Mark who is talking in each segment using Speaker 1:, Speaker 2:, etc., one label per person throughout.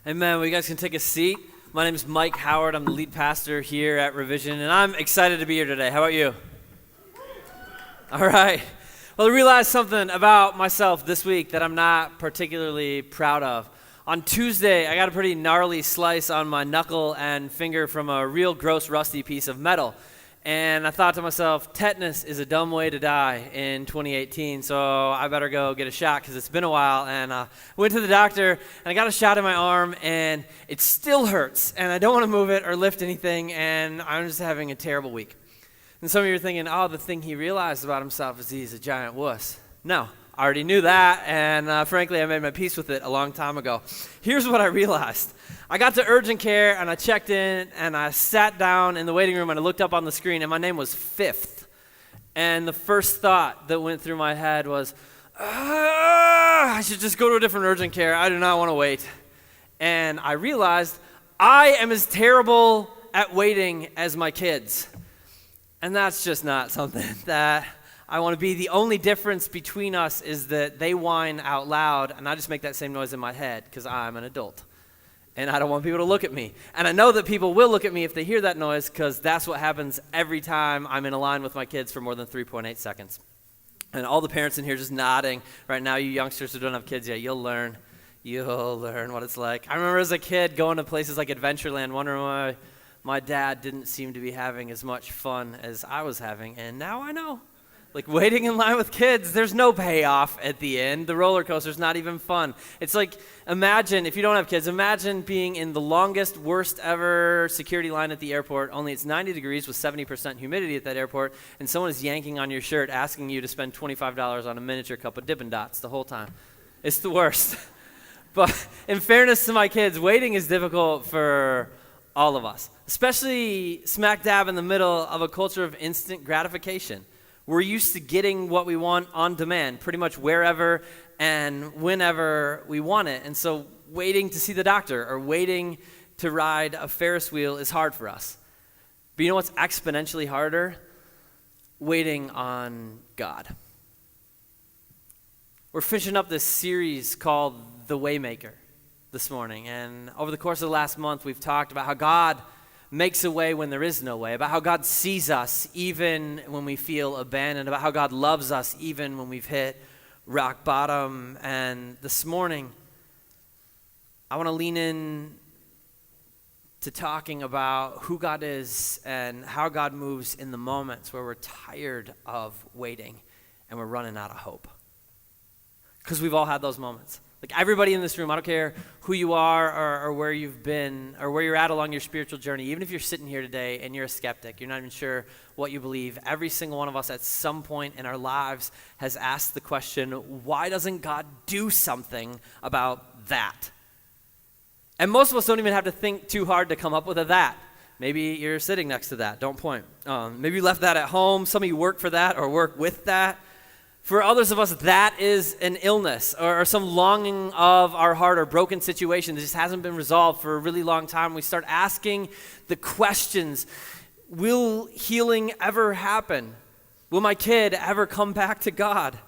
Speaker 1: Amen. Well, you guys can take a seat. My name is Mike Howard. I'm the lead pastor here at Revision, and I'm excited to be here today. How about you? All right. Well, I realized something about myself this week that I'm not particularly proud of. On Tuesday, I got a pretty gnarly slice on my knuckle and finger from a real gross, rusty piece of metal. And I thought to myself, tetanus is a dumb way to die in 2018, so I better go get a shot because it's been a while. And I went to the doctor, and I got a shot in my arm, and it still hurts. And I don't want to move it or lift anything, and I'm just having a terrible week. And some of you are thinking, oh, the thing he realized about himself is he's a giant wuss. No, I already knew that, and frankly, I made my peace with it a long time ago. Here's what I realized. I got to urgent care, and I checked in, and I sat down in the waiting room, and I looked up on the screen, and my name was 5th. And the first thought that went through my head was, I should just go to a different urgent care. I do not want to wait. And I realized I am as terrible at waiting as my kids. And that's just not something that I want to be. The only difference between us is that they whine out loud, and I just make that same noise in my head because I'm an adult. And I don't want people to look at me. And I know that people will look at me if they hear that noise because that's what happens every time I'm in a line with my kids for more than 3.8 seconds. And all the parents in here just nodding right now, you youngsters who don't have kids yet, you'll learn what it's like. I remember as a kid going to places like Adventureland, wondering why my dad didn't seem to be having as much fun as I was having. And now I know. Like waiting in line with kids, there's no payoff at the end. The roller coaster's not even fun. It's like, imagine, if you don't have kids, imagine being in the longest, worst ever security line at the airport, only it's 90 degrees with 70% humidity at that airport, and someone is yanking on your shirt asking you to spend $25 on a miniature cup of Dippin' Dots the whole time. It's the worst. But in fairness to my kids, waiting is difficult for all of us, especially smack dab in the middle of a culture of instant gratification. We're used to getting what we want on demand, pretty much wherever and whenever we want it. And so waiting to see the doctor or waiting to ride a Ferris wheel is hard for us. But you know what's exponentially harder? Waiting on God. We're finishing up this series called The Waymaker this morning. And over the course of the last month, we've talked about how God makes a way when there is no way, about how God sees us even when we feel abandoned, about how God loves us even when we've hit rock bottom. And this morning, I want to lean in to talking about who God is and how God moves in the moments where we're tired of waiting and we're running out of hope. Because we've all had those moments. Like everybody in this room, I don't care who you are or where you've been or where you're at along your spiritual journey, even if you're sitting here today and you're a skeptic, you're not even sure what you believe, every single one of us at some point in our lives has asked the question, why doesn't God do something about that? And most of us don't even have to think too hard to come up with a that. Maybe you're sitting next to that, don't point. Maybe you left that at home, some of you work for that or work with that. For others of us, that is an illness or some longing of our heart or broken situation that just hasn't been resolved for a really long time. We start asking the questions, will healing ever happen? Will my kid ever come back to God?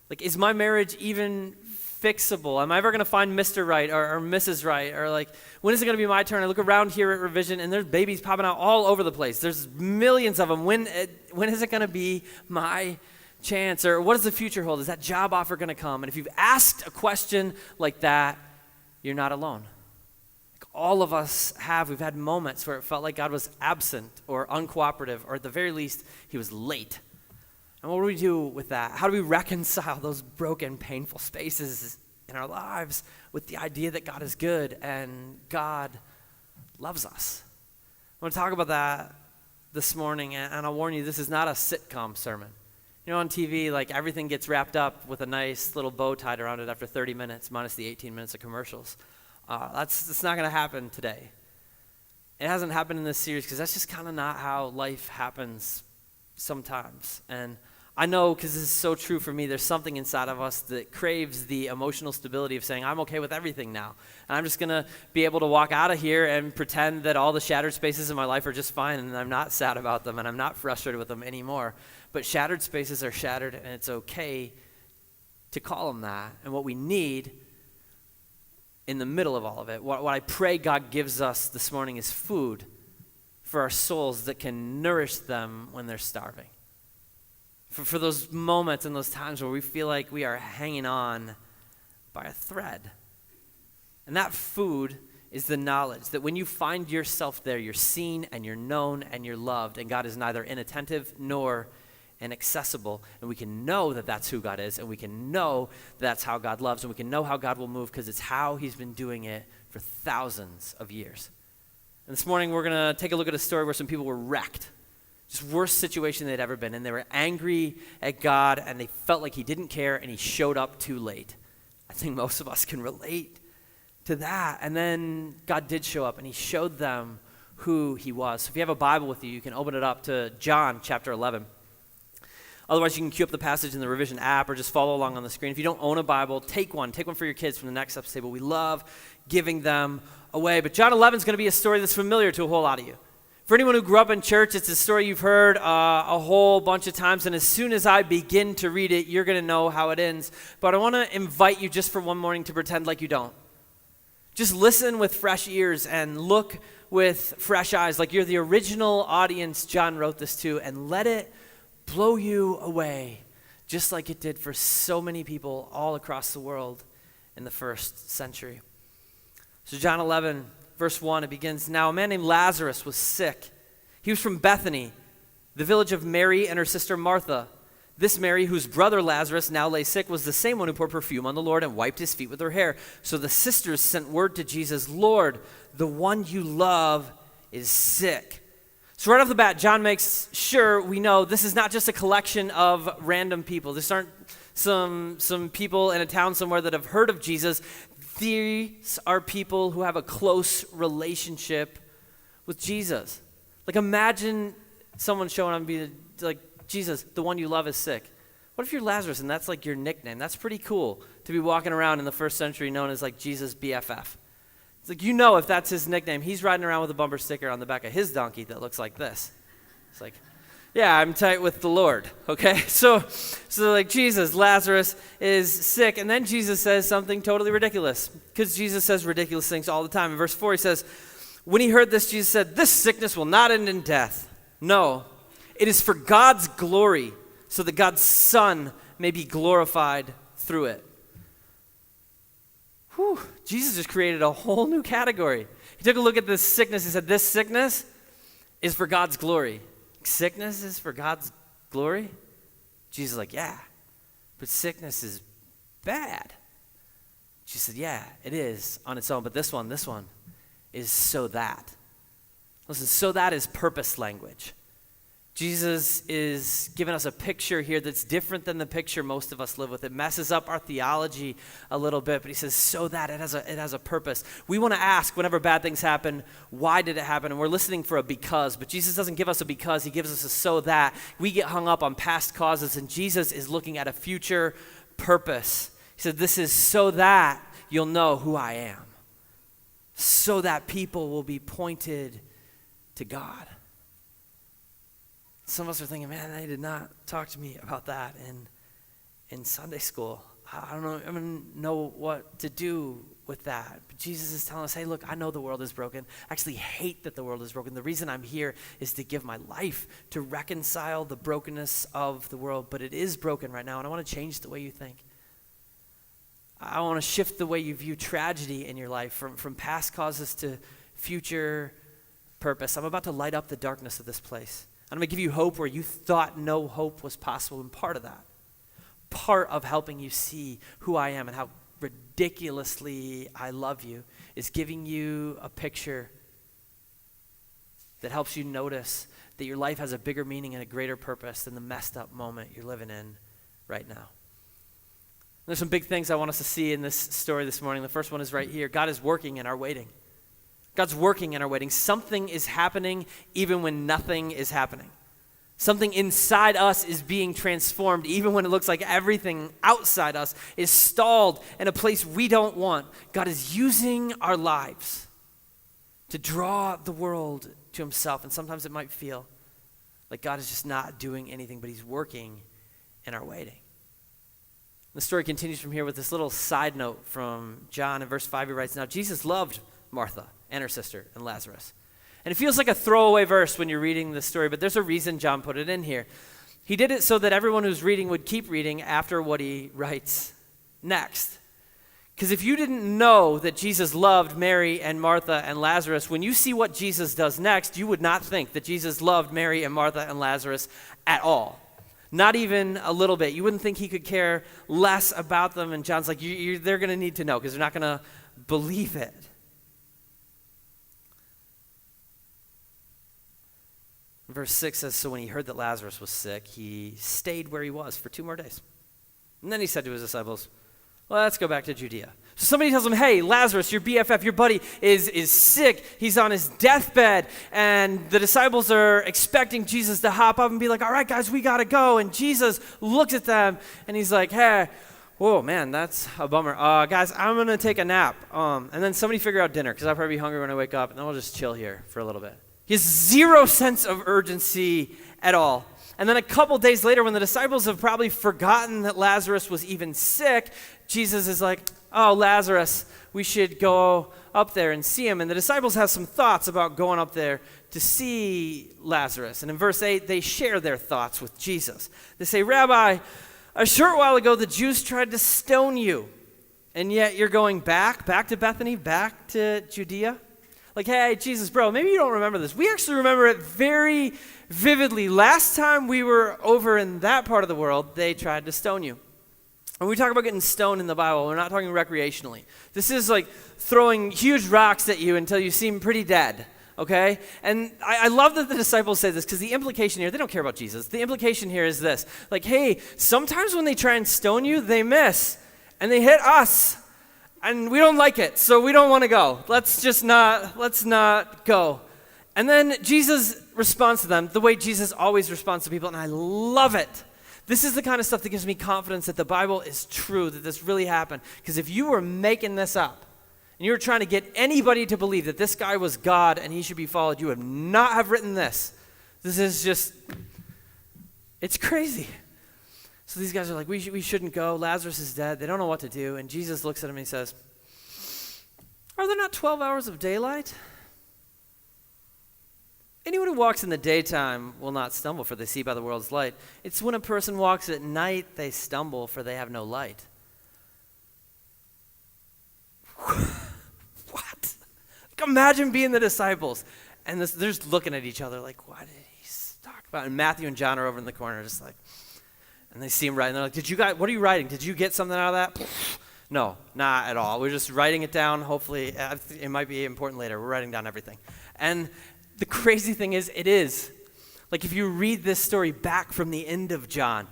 Speaker 1: Like, is my marriage even fixable? Am I ever going to find Mr. Right or Mrs. Right? Or like, when is it going to be my turn? I look around here at Revision and there's babies popping out all over the place. There's millions of them. When is it going to be my chance? Or what does the future hold? Is that job offer going to come? And if you've asked a question like that, you're not alone. Like all of us we've had moments where it felt like God was absent or uncooperative, or at the very least, he was late. And what do we do with that? How do we reconcile those broken, painful spaces in our lives with the idea that God is good and God loves us? I want to talk about that this morning, and I'll warn you, this is not a sitcom sermon. You know, on TV, like everything gets wrapped up with a nice little bow tied around it after 30 minutes, minus the 18 minutes of commercials. That's not going to happen today. It hasn't happened in this series because that's just kind of not how life happens sometimes. And I know, because this is so true for me, there's something inside of us that craves the emotional stability of saying, I'm okay with everything now. And I'm just going to be able to walk out of here and pretend that all the shattered spaces in my life are just fine and I'm not sad about them and I'm not frustrated with them anymore. But shattered spaces are shattered, and it's okay to call them that. And what we need in the middle of all of it, what I pray God gives us this morning is food for our souls that can nourish them when they're starving. For those moments and those times where we feel like we are hanging on by a thread. And that food is the knowledge that when you find yourself there, you're seen and you're known and you're loved, and God is neither inattentive nor inaccessible. And we can know that that's who God is, and we can know that's how God loves, and we can know how God will move because it's how he's been doing it for thousands of years. And this morning we're going to take a look at a story where some people were wrecked. Just worst situation they'd ever been, and they were angry at God, and they felt like he didn't care, and he showed up too late. I think most of us can relate to that. And then God did show up, and he showed them who he was. So if you have a Bible with you, you can open it up to John chapter 11. Otherwise, you can queue up the passage in the Revision app or just follow along on the screen. If you don't own a Bible, take one. Take one for your kids from the Next Steps table. We love giving them away. But John 11 is going to be a story that's familiar to a whole lot of you. For anyone who grew up in church, it's a story you've heard a whole bunch of times, and as soon as I begin to read it, you're going to know how it ends. But I want to invite you just for one morning to pretend like you don't. Just listen with fresh ears and look with fresh eyes, like you're the original audience John wrote this to, and let it blow you away, just like it did for so many people all across the world in the first century. So John 11, verse 1, it begins, "Now a man named Lazarus was sick. He was from Bethany, the village of Mary and her sister Martha. This Mary, whose brother Lazarus now lay sick, was the same one who poured perfume on the Lord and wiped his feet with her hair. So the sisters sent word to Jesus, 'Lord, the one you love is sick.'" So right off the bat, John makes sure we know this is not just a collection of random people. These aren't some people in a town somewhere that have heard of Jesus. These are people who have a close relationship with Jesus. Like imagine someone showing up and being like, "Jesus, the one you love is sick." What if you're Lazarus and that's like your nickname? That's pretty cool to be walking around in the first century known as like Jesus BFF. It's like, you know, if that's his nickname, he's riding around with a bumper sticker on the back of his donkey that looks like this. It's like, yeah, I'm tight with the Lord, okay? So like Jesus, Lazarus is sick, and then Jesus says something totally ridiculous, because Jesus says ridiculous things all the time. In verse 4, he says, when he heard this, Jesus said, "This sickness will not end in death. No, it is for God's glory, so that God's Son may be glorified through it." Whew, Jesus just created a whole new category. He took a look at this sickness. He said, this sickness is for God's glory. Sickness is for God's glory? Jesus is like, yeah, but sickness is bad. She said, yeah, it is on its own, but this one is so that. Listen, so that is purpose language. Jesus is giving us a picture here that's different than the picture most of us live with. It messes up our theology a little bit, but he says so that it has a purpose. We want to ask whenever bad things happen, why did it happen? And we're listening for a because, but Jesus doesn't give us a because, he gives us a so that. We get hung up on past causes, and Jesus is looking at a future purpose. He said, this is so that you'll know who I am, so that people will be pointed to God. Some of us are thinking, man, they did not talk to me about that in Sunday school. I don't know what to do with that. But Jesus is telling us, hey, look, I know the world is broken. I actually hate that the world is broken. The reason I'm here is to give my life to reconcile the brokenness of the world. But it is broken right now, and I want to change the way you think. I want to shift the way you view tragedy in your life from past causes to future purpose. I'm about to light up the darkness of this place. I'm going to give you hope where you thought no hope was possible. And part of helping you see who I am and how ridiculously I love you is giving you a picture that helps you notice that your life has a bigger meaning and a greater purpose than the messed up moment you're living in right now. There's some big things I want us to see in this story this morning. The first one is right here. God is working in our waiting. God's working in our waiting. Something is happening even when nothing is happening. Something inside us is being transformed even when it looks like everything outside us is stalled in a place we don't want. God is using our lives to draw the world to himself. And sometimes it might feel like God is just not doing anything, but he's working in our waiting. The story continues from here with this little side note from John. In verse 5, he writes, "Now Jesus loved Martha and her sister and Lazarus." And it feels like a throwaway verse when you're reading this story, but there's a reason John put it in here. He did it so that everyone who's reading would keep reading after what he writes next. Because if you didn't know that Jesus loved Mary and Martha and Lazarus, when you see what Jesus does next, you would not think that Jesus loved Mary and Martha and Lazarus at all. Not even a little bit. You wouldn't think he could care less about them. And John's like, they're going to need to know because they're not going to believe it. Verse 6 says, "So when he heard that Lazarus was sick, he stayed where he was for 2 more days. And then he said to his disciples, 'Well, let's go back to Judea.' So somebody tells him, 'Hey, Lazarus, your BFF, your buddy, is sick. He's on his deathbed.' And the disciples are expecting Jesus to hop up and be like, 'All right, guys, we got to go.' And Jesus looks at them, and he's like, 'Hey, whoa, man, that's a bummer. Guys, I'm going to take a nap. And then somebody figure out dinner, because I'll probably be hungry when I wake up, and then we'll just chill here for a little bit.'" He has zero sense of urgency at all. And then a couple days later, when the disciples have probably forgotten that Lazarus was even sick, Jesus is like, "Oh, Lazarus, we should go up there and see him." And the disciples have some thoughts about going up there to see Lazarus. And in verse 8, they share their thoughts with Jesus. They say, "Rabbi, a short while ago the Jews tried to stone you, and yet you're going back to Bethany, back to Judea?" Like, "Hey, Jesus, bro, maybe you don't remember this. We actually remember it very vividly. Last time we were over in that part of the world, they tried to stone you." When we talk about getting stoned in the Bible, we're not talking recreationally. This is like throwing huge rocks at you until you seem pretty dead, okay? And I love that the disciples say this, because the implication here, they don't care about Jesus. The implication here is this. Like, hey, sometimes when they try and stone you, they miss, and they hit us. And we don't like it, so we don't want to go. Let's not go. And then Jesus responds to them the way Jesus always responds to people, and I love it. This is the kind of stuff that gives me confidence that the Bible is true, that this really happened. Because if you were making this up, and you were trying to get anybody to believe that this guy was God and he should be followed, you would not have written this. This is just, it's crazy. So these guys are like, we shouldn't go. Lazarus is dead. They don't know what to do. And Jesus looks at him and he says, "Are there not 12 hours of daylight? Anyone who walks in the daytime will not stumble, for they see by the world's light. It's when a person walks at night they stumble, for they have no light." What? Like, imagine being the disciples. And they're just looking at each other like, what did he talk about? And Matthew and John are over in the corner just like, and they see him writing. They're like, what are you writing? Did you get something out of that? No, not at all. We're just writing it down. Hopefully, it might be important later. We're writing down everything. And the crazy thing is, it is. Like, if you read this story back from the end of John,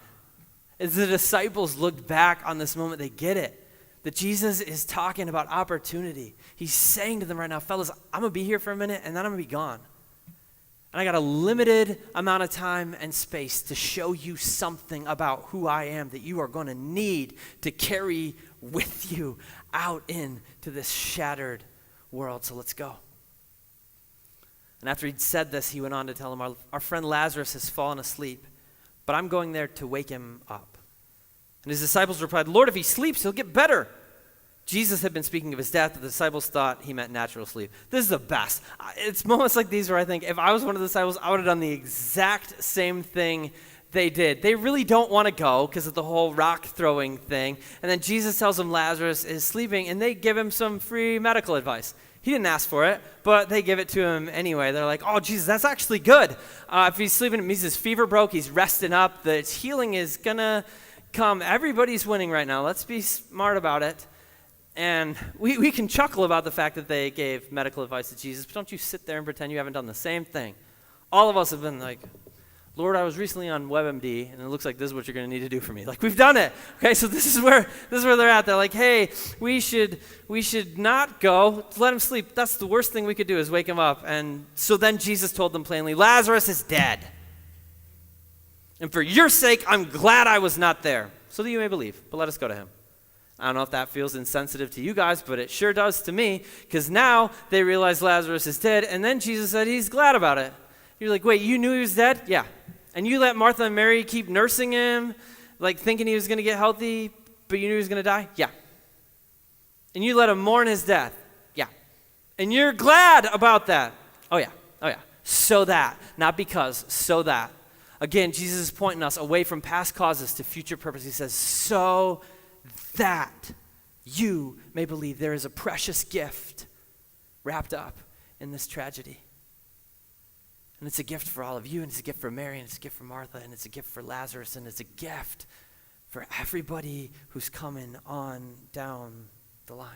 Speaker 1: as the disciples looked back on this moment, they get it. That Jesus is talking about opportunity. He's saying to them right now, "Fellas, I'm going to be here for a minute, and then I'm going to be gone. And I got a limited amount of time and space to show you something about who I am that you are going to need to carry with you out into this shattered world. So let's go." And after he'd said this, he went on to tell them, our friend Lazarus has fallen asleep, but I'm going there to wake him up." And his disciples replied, "Lord, if he sleeps, he'll get better." Jesus had been speaking of his death, but the disciples thought he meant natural sleep. This is the best. It's moments like these where I think, if I was one of the disciples, I would have done the exact same thing they did. They really don't want to go because of the whole rock throwing thing. And then Jesus tells them Lazarus is sleeping, and they give him some free medical advice. He didn't ask for it, but they give it to him anyway. They're like, "Oh, Jesus, that's actually good. If he's sleeping, it means his fever broke. He's resting up. The healing is going to come. Everybody's winning right now. Let's be smart about it." And we can chuckle about the fact that they gave medical advice to Jesus, but don't you sit there and pretend you haven't done the same thing. All of us have been like, "Lord, I was recently on WebMD, and it looks like this is what you're going to need to do for me." Like, we've done it. Okay, so this is where they're at. They're like, "Hey, we should not go. Let him sleep. That's the worst thing we could do is wake him up." And so then Jesus told them plainly, "Lazarus is dead. And for your sake, I'm glad I was not there, so that you may believe. But let us go to him." I don't know if that feels insensitive to you guys, but it sure does to me, because now they realize Lazarus is dead, and then Jesus said he's glad about it. You're like, "Wait, you knew he was dead?" "Yeah." "And you let Martha and Mary keep nursing him, like thinking he was going to get healthy?" but you knew he was going to die? Yeah. And you let him mourn his death? Yeah. And you're glad about that? Oh yeah. Oh yeah. So that, not because, so that. Again, Jesus is pointing us away from past causes to future purpose. He says, so that you may believe there is a precious gift wrapped up in this tragedy. And it's a gift for all of you, and it's a gift for Mary, and it's a gift for Martha, and it's a gift for Lazarus, and it's a gift for everybody who's coming on down the line.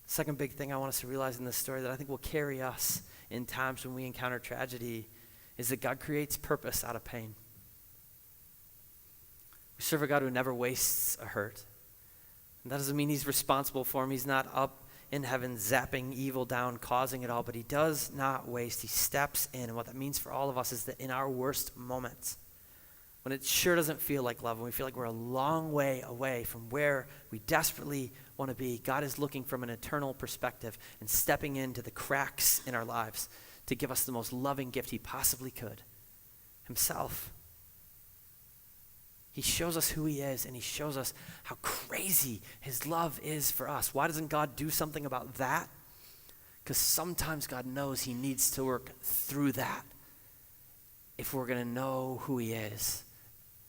Speaker 1: Second big thing I want us to realize in this story that I think will carry us in times when we encounter tragedy is that God creates purpose out of pain. We serve a God who never wastes a hurt. And that doesn't mean he's responsible for him. He's not up in heaven zapping evil down, causing it all, but he does not waste. He steps in. And what that means for all of us is that in our worst moments, when it sure doesn't feel like love, when we feel like we're a long way away from where we desperately want to be, God is looking from an eternal perspective and stepping into the cracks in our lives to give us the most loving gift he possibly could, himself. He shows us who he is, and he shows us how crazy his love is for us. Why doesn't God do something about that? Because sometimes God knows he needs to work through that if we're going to know who he is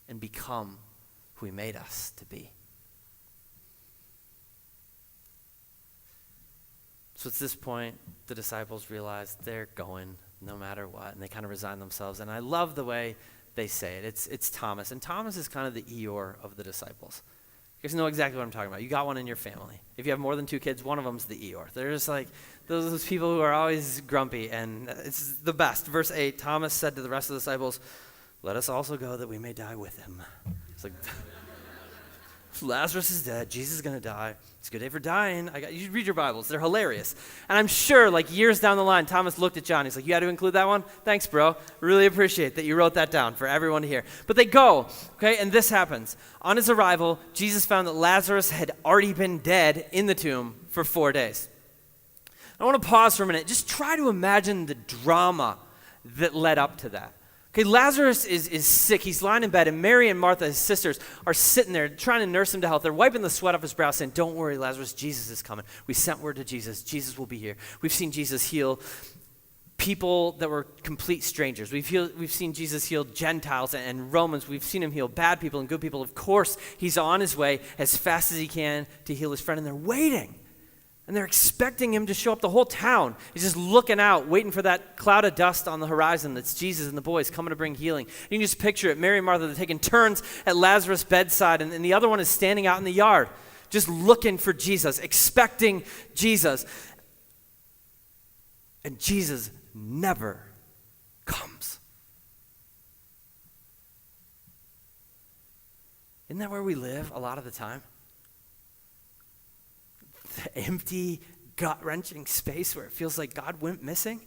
Speaker 1: and become who he made us to be. So at this point, the disciples realize they're going no matter what, and they kind of resign themselves. And I love the way they say it. It's Thomas, and Thomas is kind of the Eeyore of the disciples. You guys know exactly what I'm talking about. You got one in your family. If you have more than 2 kids, one of them's the Eeyore. They're just like those people who are always grumpy, and it's the best. Verse 8, Thomas said to the rest of the disciples, "Let us also go that we may die with him." It's like, Lazarus is dead. Jesus is going to die. It's a good day for dying. You should read your Bibles. They're hilarious. And I'm sure, like, years down the line, Thomas looked at John. He's like, "You had to include that one? Thanks, bro. Really appreciate that you wrote that down for everyone to hear." But they go, okay, and this happens. On his arrival, Jesus found that Lazarus had already been dead in the tomb for 4 days. I want to pause for a minute. Just try to imagine the drama that led up to that. Okay, Lazarus is sick. He's lying in bed, and Mary and Martha, his sisters, are sitting there trying to nurse him to health. They're wiping the sweat off his brow, saying, "Don't worry, Lazarus, Jesus is coming. We sent word to Jesus. Jesus will be here." We've seen Jesus heal people that were complete strangers. We've seen Jesus heal Gentiles and Romans. We've seen him heal bad people and good people. Of course, he's on his way as fast as he can to heal his friend, and they're waiting. And they're expecting him to show up. The whole town is just looking out, waiting for that cloud of dust on the horizon that's Jesus and the boys coming to bring healing. You can just picture it. Mary and Martha, they're taking turns at Lazarus' bedside, and the other one is standing out in the yard, just looking for Jesus, expecting Jesus. And Jesus never comes. Isn't that where we live a lot of the time? The empty, gut-wrenching space where it feels like God went missing,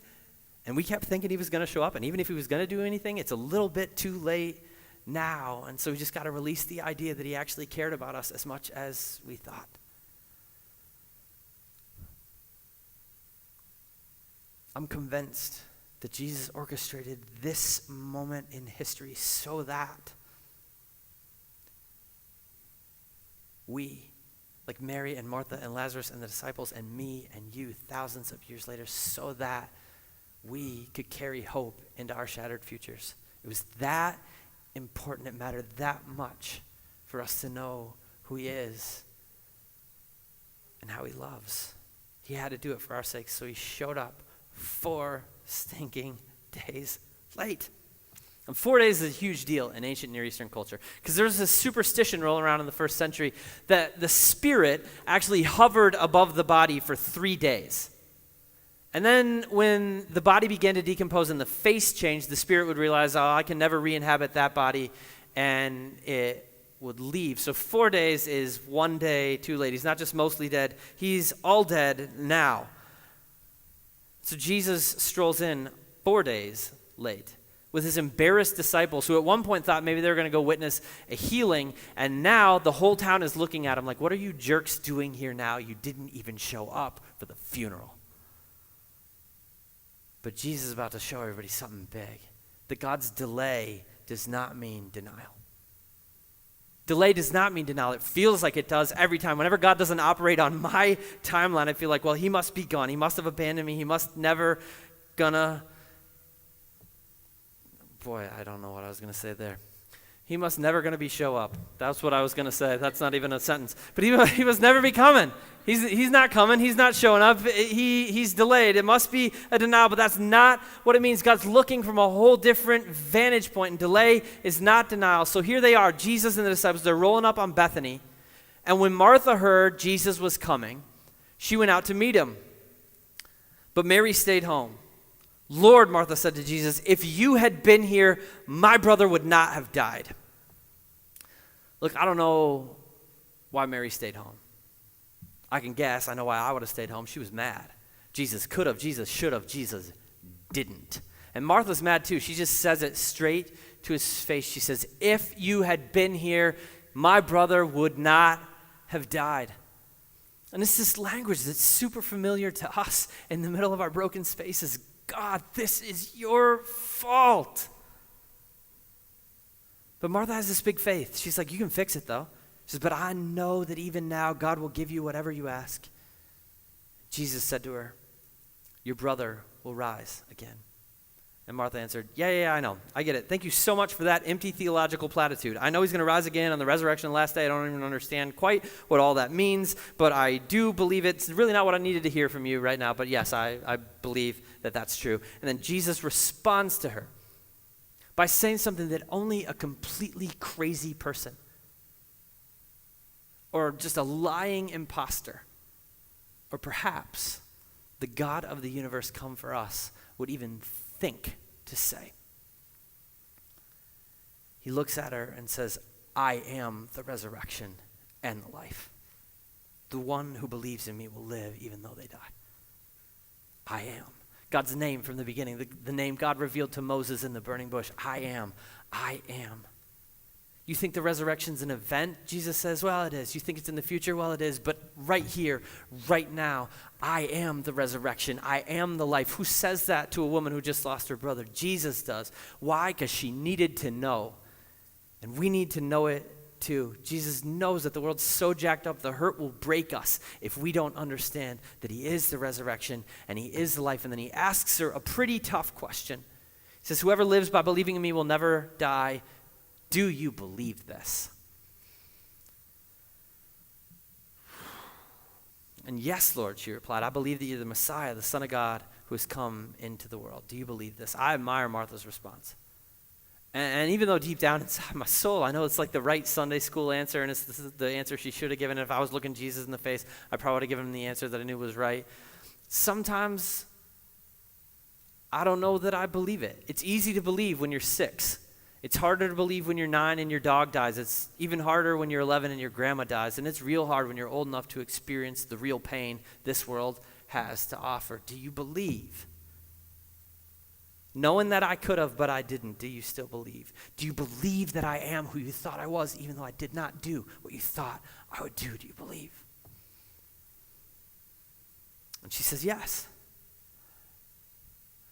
Speaker 1: and we kept thinking he was going to show up, and even if he was going to do anything, it's a little bit too late now, and so we just got to release the idea that he actually cared about us as much as we thought. I'm convinced that Jesus orchestrated this moment in history so that we, like Mary and Martha and Lazarus and the disciples and me and you thousands of years later, so that we could carry hope into our shattered futures. It was that important. It mattered that much for us to know who he is and how he loves. He had to do it for our sake, so he showed up 4 stinking days late. And 4 days is a huge deal in ancient Near Eastern culture because there was this superstition rolling around in the first century that the spirit actually hovered above the body for 3 days. And then when the body began to decompose and the face changed, the spirit would realize, "Oh, I can never re-inhabit that body," and it would leave. So 4 days is 1 day too late. He's not just mostly dead, he's all dead now. So Jesus strolls in 4 days late with his embarrassed disciples who at one point thought maybe they were going to go witness a healing, and now the whole town is looking at him like, "What are you jerks doing here now? You didn't even show up for the funeral." But Jesus is about to show everybody something big, that God's delay does not mean denial. Delay does not mean denial. It feels like it does every time. Whenever God doesn't operate on my timeline, I feel like, well, he must be gone. He must have abandoned me. He must never gonna. Boy, I don't know what I was going to say there. He must never going to be show up. That's what I was going to say. That's not even a sentence. But he must never be coming. He's not coming. He's not showing up. He's delayed. It must be a denial, but that's not what it means. God's looking from a whole different vantage point, and delay is not denial. So here they are, Jesus and the disciples. They're rolling up on Bethany. And when Martha heard Jesus was coming, she went out to meet him. But Mary stayed home. Lord, Martha said to Jesus, if you had been here, my brother would not have died. Look, I don't know why Mary stayed home. I can guess. I know why I would have stayed home. She was mad. Jesus could have. Jesus should have. Jesus didn't. And Martha's mad too. She just says it straight to his face. She says, if you had been here, my brother would not have died. And it's this language that's super familiar to us in the middle of our broken spaces. God, this is your fault. But Martha has this big faith. She's like, you can fix it though. She says, but I know that even now God will give you whatever you ask. Jesus said to her, your brother will rise again. And Martha answered, yeah, I know. I get it. Thank you so much for that empty theological platitude. I know he's going to rise again on the resurrection of the last day. I don't even understand quite what all that means, but I do believe it. It's really not what I needed to hear from you right now, but yes, I believe that that's true. And then Jesus responds to her by saying something that only a completely crazy person or just a lying imposter or perhaps the God of the universe come for us would even think to say. He looks at her and says, I am the resurrection and the life. The one who believes in me will live even though they die. I am. God's name from the beginning, the name God revealed to Moses in the burning bush. I am. I am. You think the resurrection's an event? Jesus says, well, it is. You think it's in the future? Well, it is. But right here, right now, I am the resurrection. I am the life. Who says that to a woman who just lost her brother? Jesus does. Why? Because she needed to know. And we need to know it too. Jesus knows that the world's so jacked up, the hurt will break us if we don't understand that he is the resurrection and he is the life. And then he asks her a pretty tough question. He says, whoever lives by believing in me will never die. Do you believe this? And yes, Lord, she replied, I believe that you're the Messiah, the Son of God, who has come into the world. Do you believe this? I admire Martha's response. And even though deep down inside my soul, I know it's like the right Sunday school answer, and it's the answer she should have given. And if I was looking Jesus in the face, I probably would have given him the answer that I knew was right. Sometimes I don't know that I believe it. It's easy to believe when you're 6. It's harder to believe when you're 9 and your dog dies. It's even harder when you're 11 and your grandma dies. And it's real hard when you're old enough to experience the real pain this world has to offer. Do you believe? Knowing that I could have, but I didn't, do you still believe? Do you believe that I am who you thought I was, even though I did not do what you thought I would do? Do you believe? And she says, yes.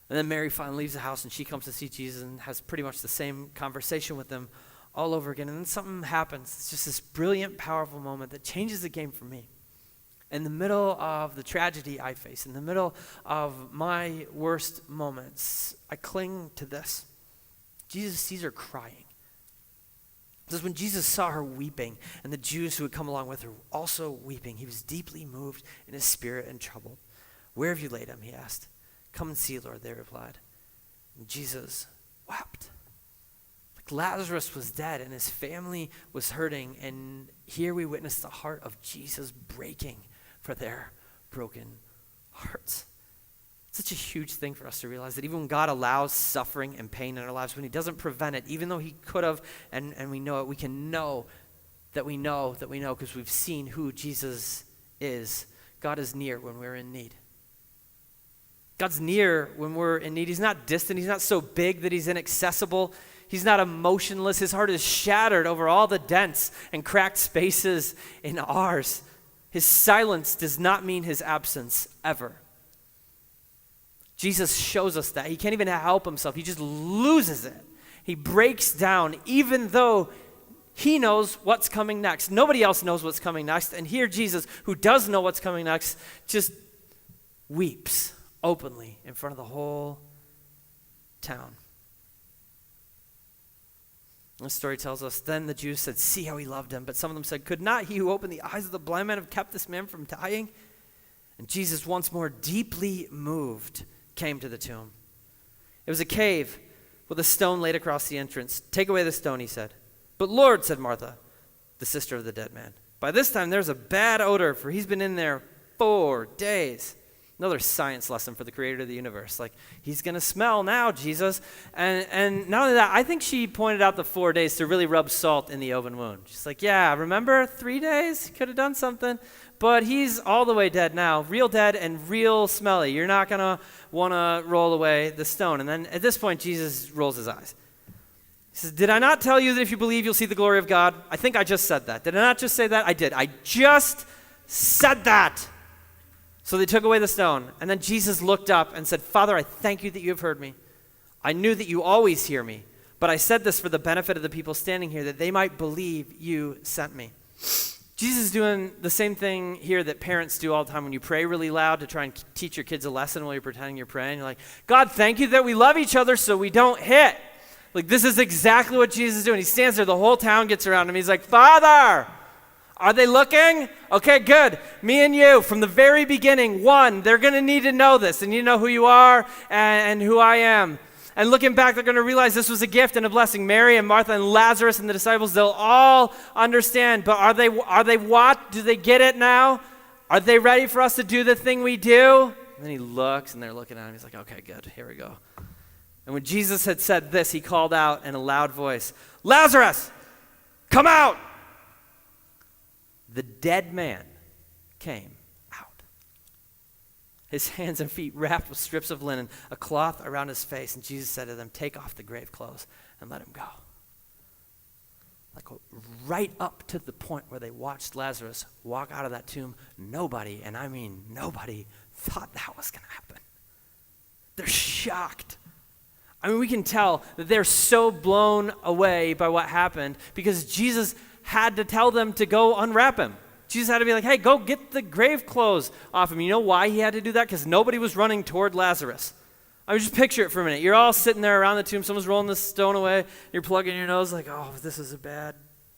Speaker 1: And then Mary finally leaves the house and she comes to see Jesus and has pretty much the same conversation with him all over again. And then something happens. It's just this brilliant, powerful moment that changes the game for me. In the middle of the tragedy I face, in the middle of my worst moments, I cling to this. Jesus sees her crying. It says when Jesus saw her weeping and the Jews who had come along with her also weeping, he was deeply moved in his spirit and troubled. Where have you laid him? He asked. Come and see, Lord, they replied. And Jesus wept. Like Lazarus was dead and his family was hurting, and here we witness the heart of Jesus breaking for their broken hearts. It's such a huge thing for us to realize that even when God allows suffering and pain in our lives, when he doesn't prevent it, even though he could have, and we know it, we can know that we know because we've seen who Jesus is. God is near when we're in need. God's near when we're in need. He's not distant. He's not so big that he's inaccessible. He's not emotionless. His heart is shattered over all the dents and cracked spaces in ours. His silence does not mean his absence ever. Jesus shows us that. He can't even help himself. He just loses it. He breaks down even though He knows what's coming next. Nobody else knows what's coming next. And here Jesus, who does know what's coming next, just weeps openly in front of the whole town. The story tells us, then the Jews said, see how he loved him. But some of them said, could not he who opened the eyes of the blind man have kept this man from dying? And Jesus, once more deeply moved, came to the tomb. It was a cave with a stone laid across the entrance. Take away the stone, he said. But Lord, said Martha, the sister of the dead man, by this time there's a bad odor, for he's been in there 4 days. Another science lesson for the creator of the universe. Like, he's going to smell now, Jesus. And not only that, I think she pointed out the 4 days to really rub salt in the open wound. She's like, yeah, remember 3 days? He could have done something. But he's all the way dead now, real dead and real smelly. You're not going to want to roll away the stone. And then at this point, Jesus rolls his eyes. He says, did I not tell you that if you believe, you'll see the glory of God? I think I just said that. Did I not just say that? I did. I just said that. So they took away the stone. And then Jesus looked up and said, Father, I thank you that you have heard me. I knew that you always hear me. But I said this for the benefit of the people standing here, that they might believe you sent me. Jesus is doing the same thing here that parents do all the time when you pray really loud to try and teach your kids a lesson while you're pretending you're praying. You're like, God, thank you that we love each other so we don't hit. Like, this is exactly what Jesus is doing. He stands there, the whole town gets around him. He's like, Father, are they looking? Okay, good. Me and you, from the very beginning, one, they're going to need to know this, and you know who you are and who I am. And looking back, they're going to realize this was a gift and a blessing. Mary and Martha and Lazarus and the disciples, they'll all understand. But are they what? Do they get it now? Are they ready for us to do the thing we do? And then he looks, and they're looking at him. He's like, okay, good. Here we go. And when Jesus had said this, he called out in a loud voice, Lazarus, come out! The dead man came out. His hands and feet wrapped with strips of linen, a cloth around his face. And Jesus said to them, take off the grave clothes and let him go. Like right up to the point where they watched Lazarus walk out of that tomb, nobody, and I mean nobody, thought that was going to happen. They're shocked. I mean, we can tell that they're so blown away by what happened because Jesus had to tell them to go unwrap him. Jesus had to be like, hey, go get the grave clothes off him. You know why he had to do that? Because nobody was running toward Lazarus. I mean, just picture it for a minute. You're all sitting there around the tomb. Someone's rolling the stone away. You're plugging your nose like, oh, this is a bad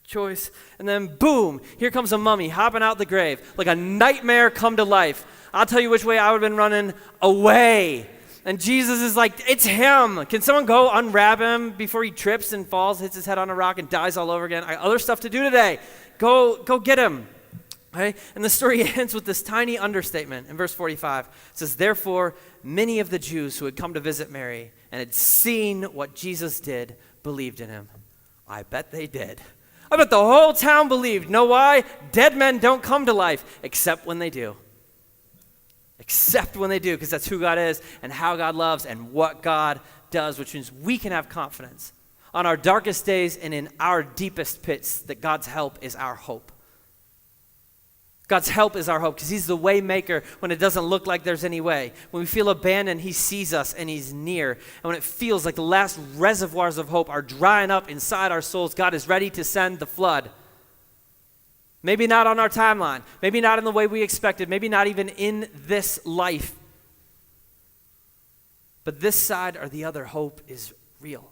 Speaker 1: choice. And then boom, here comes a mummy hopping out the grave. Like a nightmare come to life. I'll tell you which way I would have been running, away. And Jesus is like, it's him. Can someone go unwrap him before he trips and falls, hits his head on a rock, and dies all over again? I got other stuff to do today. Go get him. Okay? And the story ends with this tiny understatement. In verse 45, it says, therefore, many of the Jews who had come to visit Mary and had seen what Jesus did believed in him. I bet they did. I bet the whole town believed. Know why? Dead men don't come to life, except when they do. Except when they do, because that's who God is and how God loves and what God does, which means we can have confidence on our darkest days and in our deepest pits that God's help is our hope. God's help is our hope because he's the way maker when it doesn't look like there's any way. When we feel abandoned, he sees us and he's near. And when it feels like the last reservoirs of hope are drying up inside our souls, God is ready to send the flood. Maybe not on our timeline. Maybe not in the way we expected. Maybe not even in this life. But this side or the other, hope is real.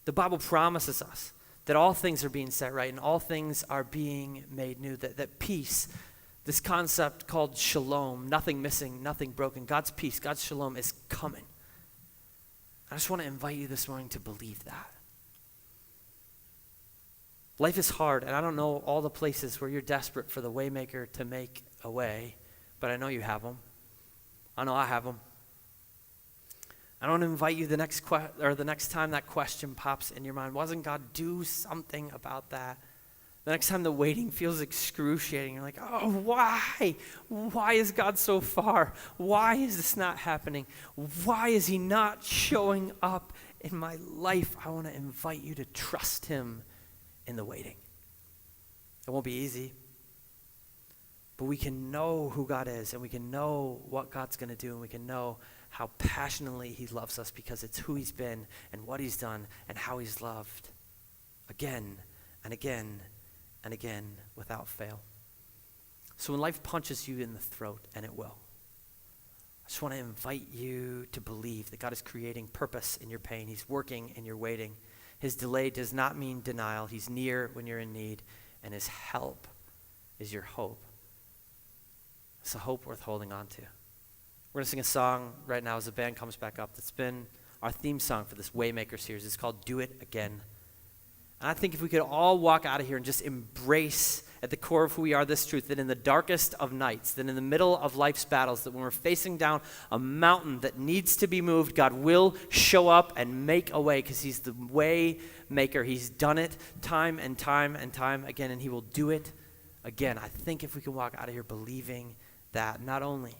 Speaker 1: The Bible promises us that all things are being set right and all things are being made new. That peace, this concept called shalom, nothing missing, nothing broken, God's peace, God's shalom is coming. I just want to invite you this morning to believe that. Life is hard, and I don't know all the places where you're desperate for the Waymaker to make a way, but I know you have them. I know I have them. I want to invite you the next time that question pops in your mind, wasn't God do something about that? The next time the waiting feels excruciating, you're like, oh, why? Why is God so far? Why is this not happening? Why is he not showing up in my life? I want to invite you to trust him in the waiting. It won't be easy, but we can know who God is and we can know what God's going to do and we can know how passionately he loves us because it's who he's been and what he's done and how he's loved again and again and again without fail. So when life punches you in the throat, and it will, I just want to invite you to believe that God is creating purpose in your pain. He's working in your waiting. His delay does not mean denial. He's near when you're in need, and his help is your hope. It's a hope worth holding on to. We're going to sing a song right now as the band comes back up that's been our theme song for this Waymaker series. It's called Do It Again. And I think if we could all walk out of here and just embrace at the core of who we are this truth, that in the darkest of nights, that in the middle of life's battles, that when we're facing down a mountain that needs to be moved, God will show up and make a way because he's the way maker. He's done it time and time and time again, and he will do it again. I think if we can walk out of here believing that, not only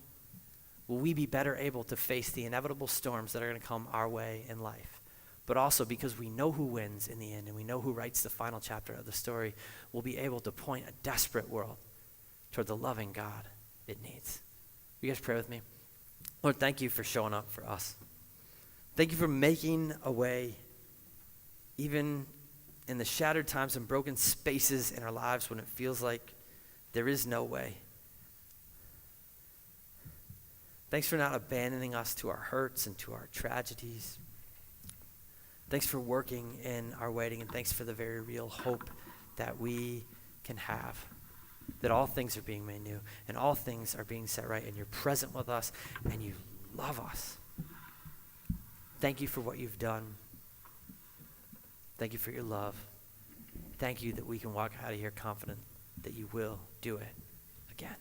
Speaker 1: will we be better able to face the inevitable storms that are going to come our way in life, but also because we know who wins in the end and we know who writes the final chapter of the story, we'll be able to point a desperate world toward the loving God it needs. Will you guys pray with me? Lord, thank you for showing up for us. Thank you for making a way, even in the shattered times and broken spaces in our lives when it feels like there is no way. Thanks for not abandoning us to our hurts and to our tragedies. Thanks for working in our waiting, and thanks for the very real hope that we can have, that all things are being made new, and all things are being set right, and you're present with us, and you love us. Thank you for what you've done. Thank you for your love. Thank you that we can walk out of here confident that you will do it again.